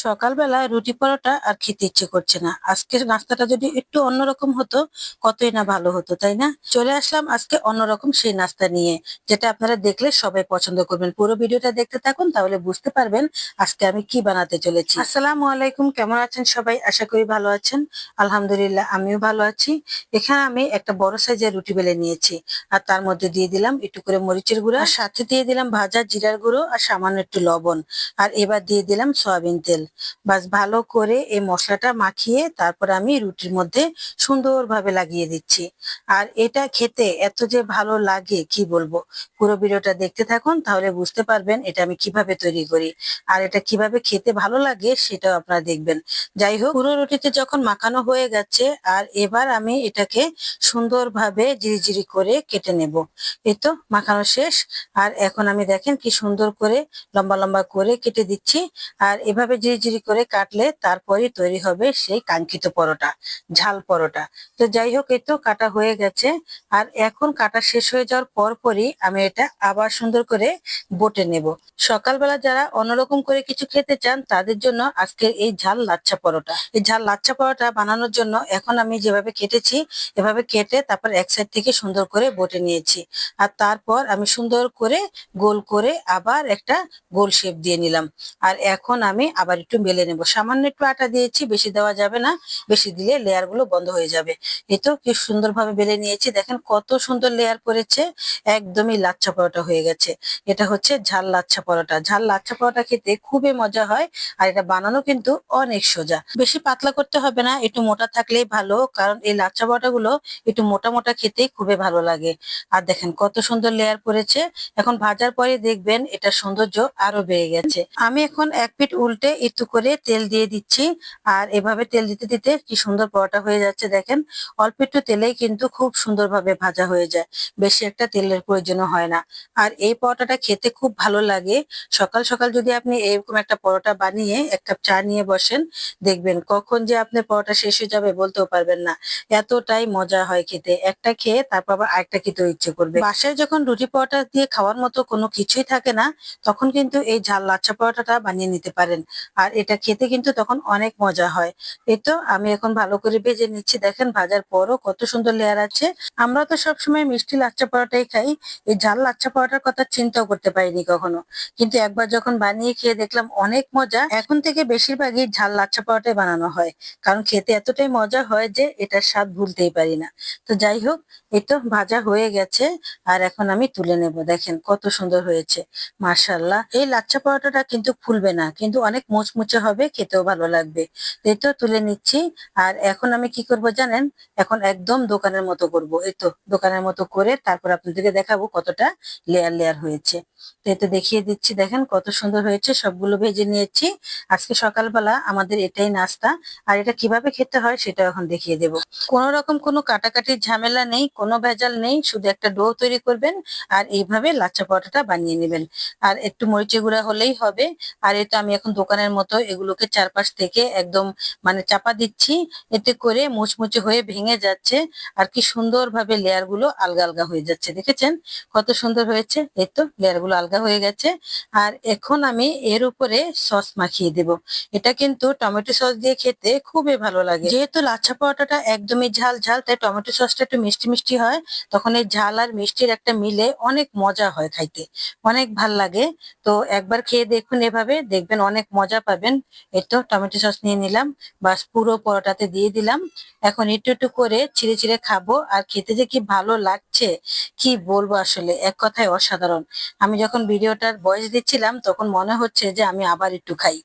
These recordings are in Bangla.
সকালবেলা রুটি পরোটা আর খেতে ইচ্ছে করছে না। আজকের নাস্তাটা যদি একটু অন্যরকম হতো কতই না ভালো হতো, তাই না? চলে আসলাম আজকে অন্যরকম সেই নাস্তা নিয়ে, যেটা আপনারা দেখলে সবাই পছন্দ করবেন। পুরো ভিডিওটা দেখতে থাকুন, তাহলে বুঝতে পারবেন আজকে আমি কি বানাতে চলেছি। আসসালামু আলাইকুম, কেমন আছেন সবাই? আশা করি ভালো আছেন। আলহামদুলিল্লাহ, আমিও ভালো আছি। এখানে আমি একটা বড় সাইজের রুটি বেলে নিয়েছি, আর তার মধ্যে দিয়ে দিলাম একটু করে মরিচের গুঁড়া, আর সাথে দিয়ে দিলাম ভাজা জিরার গুঁড়ো আর সামান্য একটু লবণ। আর এবার দিয়ে দিলাম সয়াবিন তেল। বাস ভালো করে এই মশলাটা মাখিয়ে তারপর আমি রুটির মধ্যে সুন্দরভাবে লাগিয়ে দিচ্ছি। আর এটা খেতে এত যে ভালো লাগে কি বলবো। পুরো ভিডিওটা দেখতে থাকুন, তাহলে বুঝতে পারবেন এটা আমি কিভাবে তৈরি করি আর এটা কিভাবে খেতে ভালো লাগে সেটাও আপনারা দেখবেন। যাই হোক, পুরো রুটিতে যখন মাখানো হয়ে গেছে, আর এবার আমি এটাকে সুন্দরভাবে জিরি করে কেটে নেব। এই তো মাখানো শেষ। আর এখন আমি দেখেন কি সুন্দর করে লম্বা লম্বা করে কেটে দিচ্ছি। আর এভাবে জিরি করে কাটলে তারপরই তৈরি হবে সেই কাঙ্ক্ষিত পরোটা, ঝাল পরোটা। তো যাই হোক, এই তো কাটা হয়ে গেছে। আর এখন কাটা শেষ হয়ে যাওয়ার পরই আমি এটা আবার সুন্দর করে বটে নেব। সকালবেলা যারা অন্যরকম করে কিছু খেতে চান তাদের জন্য আজকের এই ঝাল লাচ্ছা পরোটা। এই ঝাল লাচ্ছা পরোটা বানানোর জন্য এখন আমি যেভাবে কেটেছি এভাবে কেটে তারপর এক সাইড থেকে সুন্দর করে বটে নিয়েছি। আর তারপর আমি সুন্দর করে গোল করে আবার একটা গোল শেপ দিয়ে নিলাম। আর এখন আমি আবার একটু বেলে নেব। সামান্য একটু আটা দিয়েছি, বেশি দেওয়া যাবে না, বেশি দিলে লেয়ার গুলো বন্ধ হয়ে যাবে। এই তো কি সুন্দরভাবে বেলে নিয়েছি, দেখেন কত সুন্দর লেয়ার পড়েছে। একদমই লাচ্ছা পরোটা হয়ে গেছে। এটা হচ্ছে ঝাল লাচ্ছা পরোটা। ঝাল লাচ্ছা পরোটা খেতে খুবই মজা হয়। আর এটা বানানো কিন্তু অনেক সোজা, বেশি পাতলা করতে হবে না, একটু মোটা থাকলেই ভালো, কারণ এই লাচ্ছা পরোটা গুলো একটু মোটা মোটা খেতে খুবই ভালো লাগে। আর দেখেন কত সুন্দর লেয়ার পড়েছে। এখন ভাজার পরে দেখবেন এটা সৌন্দর্য আরো বেড়ে গেছে। আমি এখন এক পিঠ উল্টে একটু করে তেল দিয়ে দিচ্ছি। আর এভাবে তেল দিতে দিতে কি সুন্দর পরোটা হয়ে যাচ্ছে দেখেন। অল্প একটু তেলেই কিন্তু খুব সুন্দরভাবে ভাজা হয়ে যায়, বেশি একটা তেলের প্রয়োজন হয় না। আর এই পরোটাটা খেতে খুব ভালো লাগে। সকাল সকাল যদি আপনি এরকম একটা পরোটা বানিয়ে এক কাপ চা নিয়ে বসেন, দেখবেন কখন যে আপনার পরোটা শেষ হয়ে যাবে বলতেও পারবেন না। এতটাই মজা হয় খেতে, একটা খেয়ে তারপর আবার আরেকটা খেতে ইচ্ছে করবে। বাসায় যখন রুটি পরোটা দিয়ে খাওয়ার মতো কোনো কিছুই থাকে না, তখন কিন্তু এই ঝাল লাচ্ছা পরোটাটা বানিয়ে নিতে পারেন। আর এটা খেতে কিন্তু তখন অনেক মজা হয়। এই তো আমি এখন ভালো করে ভেজে নিচ্ছি, দেখেন ভাজার পরও কত সুন্দর লেয়ার আছে। আমরা তো সবসময় মিষ্টি লাচ্ছা পরোটাই খাই, এই ঝাল লাচ্ছা পরোটার কথা চিন্তাও করতে পারিনি কখনো। কিন্তু একবার যখন বানিয়ে খেয়ে দেখলাম অনেক মজা। এখন থেকে বেশিরভাগই ঝাল লাচ্ছা পরোটাই বানানো হয়, কারণ খেতে এতটাই মজা হয় যে এটার স্বাদ ভুলতেই পারি না। তো যাই হোক, এই তো ভাজা হয়ে গেছে। আর এখন আমি তুলে নেব, দেখেন কত সুন্দর হয়েছে। মাশাআল্লাহ, এই লাচ্ছা পরোটাটা কিন্তু ফুলবে না, কিন্তু অনেক মুচমুচে হবে, খেতেও ভালো লাগবে। এই তো তুলে নিচ্ছি। আর এখন আমি কি করব জানেন? এখন একদম দোকানের মতো করব। এই তো দোকানের মতো করে তারপর আপনাদেরকে দেখাবো কতটা লেয়ার লেয়ার হয়েছে। তো এই তো দেখিয়ে দিচ্ছি, দেখেন কত সুন্দর হয়েছে। সবগুলো ভেজে নিয়েছি। আজকে সকালবেলা আমাদের এটাই নাস্তা। আর এটা কিভাবে খেতে হয় সেটা এখন দেখিয়ে দেব। কোনো রকম কোনো কাটাকাটির ঝামেলা নেই, কোনো ভেজাল নেই, শুধু একটা ডো তৈরি করবেন আর এইভাবে লাচ্ছা পরোটাটা বানিয়ে নেবেন। আর একটু মরিচের গুঁড়া হলেই হবে। আর এটা আমি এখন দোকানের মতো এগুলোকে চারপাশ থেকে একদম মানে চাপা দিচ্ছি, এতে করে মুচমুচে হয়ে ভেঙে যাচ্ছে। আর কি সুন্দরভাবে লেয়ার গুলো আলগা আলগা হয়ে যাচ্ছে, দেখেছেন কত সুন্দর হয়েছে। এই তো লেয়ার গুলো আলগা হয়ে গেছে। আর এখন আমি এর উপরে সস মাখিয়ে দেব। এটা কিন্তু টমেটো সস দিয়ে খেতে খুবই ভালো লাগে। যেহেতু লাচ্ছা পরোটাটা একদমই ঝাল ঝাল, তাই টমেটো সসটা একটু মিষ্টি মিষ্টি হয়। তখন এই ঝাল আর মিষ্টির একটা মিলে অনেক মজা হয় খাইতে, অনেক ভাল লাগে। তো একবার খেয়ে দেখুন, এভাবে দেখবেন অনেক মজা পাবেন। এই তো টমেটো সস নিয়ে নিলাম, বাস পুরো পরোটাতে দিয়ে দিলাম। এখন একটু একটু করে ছিঁড়ে ছিঁড়ে খাবো, আর খেতে যে কি ভালো লাগছে কি বলবো, আসলে এক কথায় অসাধারণ। আমি যখন ভিডিওটার ভয়েস দিচ্ছিলাম তখন মনে হচ্ছে যে আমি আবার একটু খাই,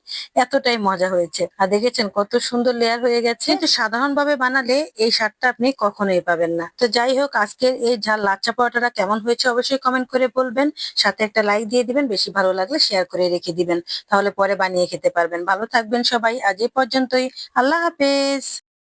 এতটাই মজা হয়েছে। আর দেখেছেন কত সুন্দর লেয়ার হয়ে গেছে। কিন্তু সাধারণভাবে বানালে এই স্বাদটা আপনি কখনোই পাবেন না। তো যাই হোক, আজকের এই ঝাল লাচ্ছা পরোটাটা কেমন হয়েছে অবশ্যই কমেন্ট করে বলবেন। সাথে একটা লাইক দিয়ে দিবেন, বেশি ভালো লাগলে শেয়ার করে রেখে দিবেন, তাহলে পরে বানিয়ে খেতে পারবেন। ভালো থাকবেন সবাই, আজ এই পর্যন্তই। আল্লাহ হাফেজ।